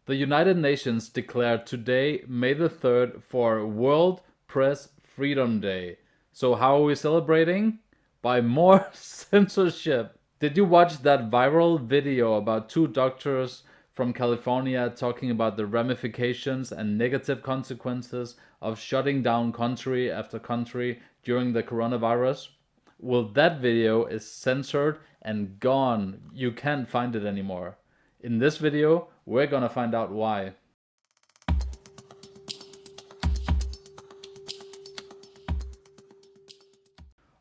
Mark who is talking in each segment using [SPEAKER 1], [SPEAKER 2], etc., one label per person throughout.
[SPEAKER 1] The United Nations declared today, May the 3rd, for World Press Freedom Day. So how are we celebrating? By more censorship. Did you watch that viral video about two doctors from California talking about the ramifications and negative consequences of shutting down country after country during the coronavirus? Well, that video is censored and gone. You can't find it anymore. In this video, we're gonna find out why.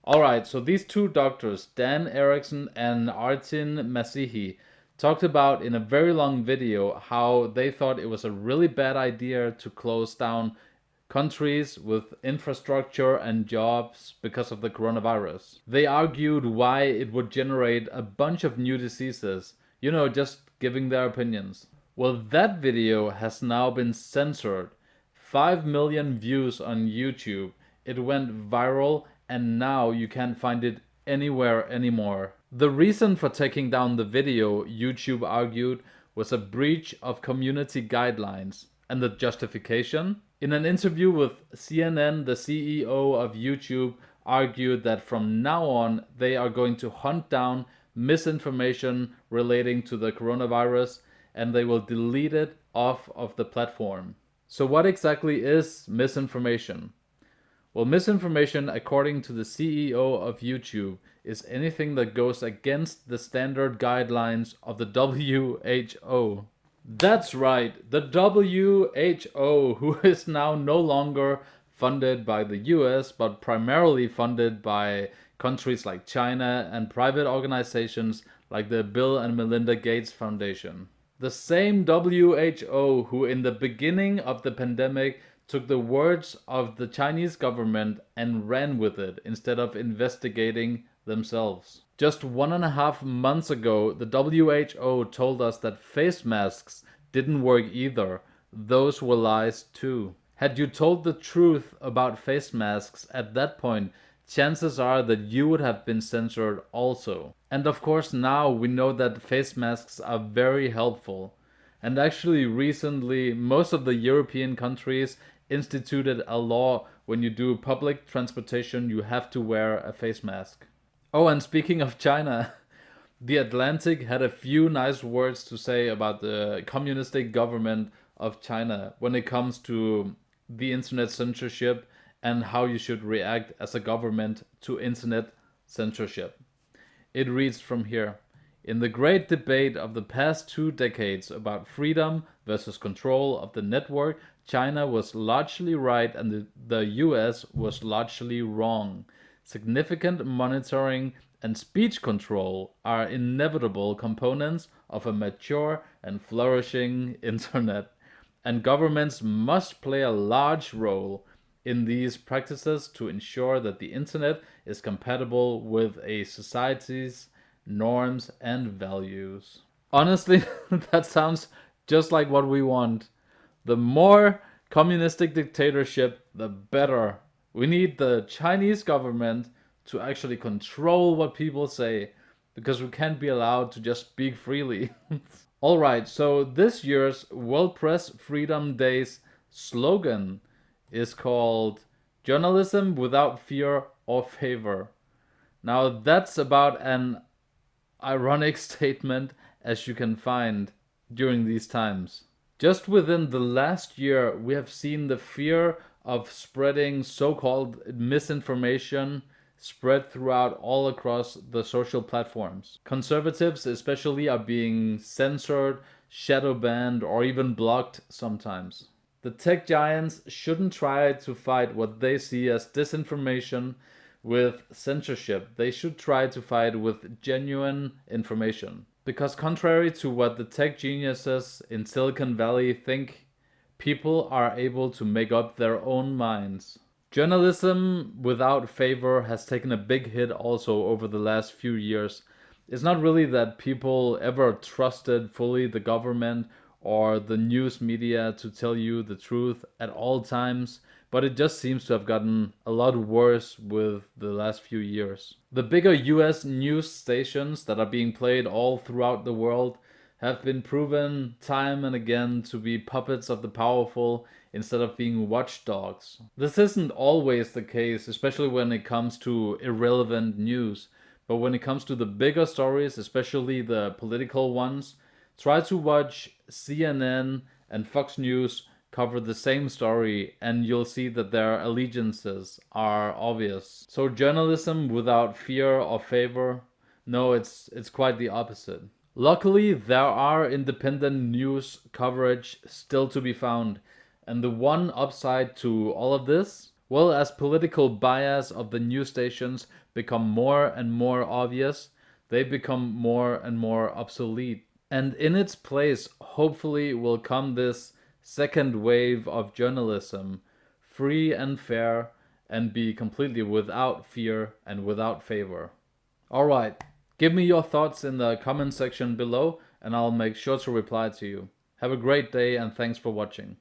[SPEAKER 1] Alright, so these two doctors, Dan Erickson and Artin Masihi, talked about in a very long video how they thought it was a really bad idea to close down countries with infrastructure and jobs because of the coronavirus. They argued why it would generate a bunch of new diseases, just giving their opinions. Well, that video has now been censored. 5 million views on YouTube. It went viral and now you can't find it anywhere anymore. The reason for taking down the video, YouTube argued, was a breach of community guidelines. And the justification? In an interview with CNN, the CEO of YouTube argued that from now on they are going to hunt down misinformation relating to the coronavirus and they will delete it off of the platform. So what exactly is misinformation? Well, misinformation, according to the CEO of YouTube, is anything that goes against the standard guidelines of the WHO. That's right, the WHO, who is now no longer funded by the US, but primarily funded by countries like China and private organizations like the Bill and Melinda Gates Foundation. The same WHO who in the beginning of the pandemic took the words of the Chinese government and ran with it instead of investigating themselves. Just 1.5 months ago, the WHO told us that face masks didn't work either. Those were lies too. Had you told the truth about face masks at that point, chances are that you would have been censored also. And of course now we know that face masks are very helpful. And actually recently most of the European countries instituted a law when you do public transportation you have to wear a face mask. Oh, and speaking of China, The Atlantic had a few nice words to say about the communistic government of China when it comes to the internet censorship and how you should react as a government to internet censorship. It reads from here. In the great debate of the past 2 decades about freedom versus control of the network, China was largely right and the US was largely wrong. Significant monitoring and speech control are inevitable components of a mature and flourishing internet, and governments must play a large role in these practices to ensure that the internet is compatible with a society's norms and values. Honestly, that sounds just like what we want. The more communistic dictatorship, the better. We need the Chinese government to actually control what people say, because we can't be allowed to just speak freely. Alright, so this year's World Press Freedom Day's slogan is called Journalism Without Fear or Favor. Now that's about an ironic statement as you can find during these times. Just within the last year, we have seen the fear of spreading so-called misinformation spread throughout all across the social platforms. Conservatives especially are being censored, shadow banned, or even blocked sometimes. The tech giants shouldn't try to fight what they see as disinformation with censorship. They should try to fight with genuine information. Because contrary to what the tech geniuses in Silicon Valley think, people are able to make up their own minds. Journalism without favor has taken a big hit also over the last few years. It's not really that people ever trusted fully the government or the news media to tell you the truth at all times, but it just seems to have gotten a lot worse with the last few years. The bigger US news stations that are being played all throughout the world have been proven time and again to be puppets of the powerful instead of being watchdogs. This isn't always the case, especially when it comes to irrelevant news. But when it comes to the bigger stories, especially the political ones, try to watch CNN and Fox News cover the same story and you'll see that their allegiances are obvious. So journalism without fear or favor? No, it's quite the opposite. Luckily, there are independent news coverage still to be found. And the one upside to all of this? Well, as political bias of the news stations become more and more obvious, they become more and more obsolete. And in its place, hopefully, will come this second wave of journalism, free and fair, and be completely without fear and without favor. Alright, give me your thoughts in the comment section below and I'll make sure to reply to you. Have a great day and thanks for watching.